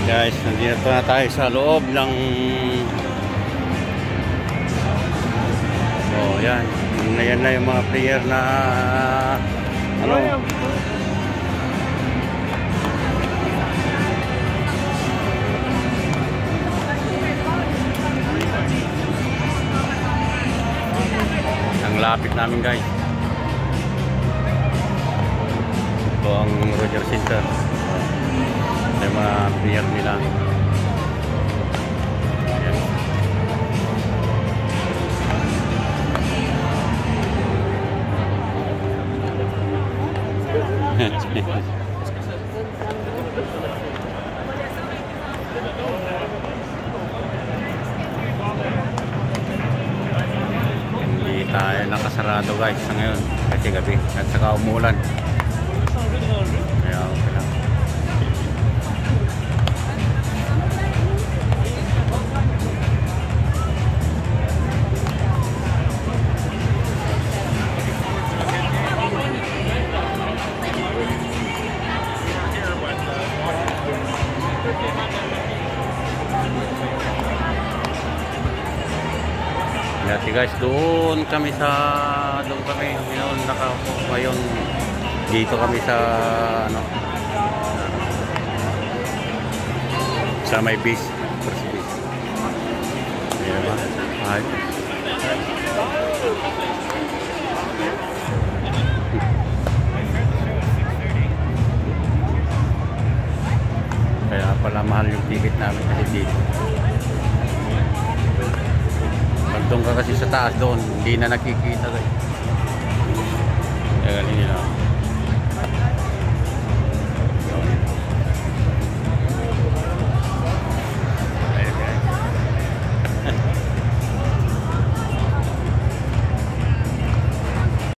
Guys, nandito na tayo sa loob ng yan. Yan na yung mga player na ano ang lapit namin guys. Ito ang Roger Center. May mga player nila. Hindi tayo nakasarado guys sa ngayon kasi gabi at saka umulan. Kaya okay lang. Dati guys, doon kami ngayon ngayon dito kami sa ano sa may base, first base. Ayan, ay. Kaya pala mahal yung ticket namin kasi dito. Doon ka kasi sa taas doon, hindi na nakikita guys. Kaya galing nila. Ayan guys.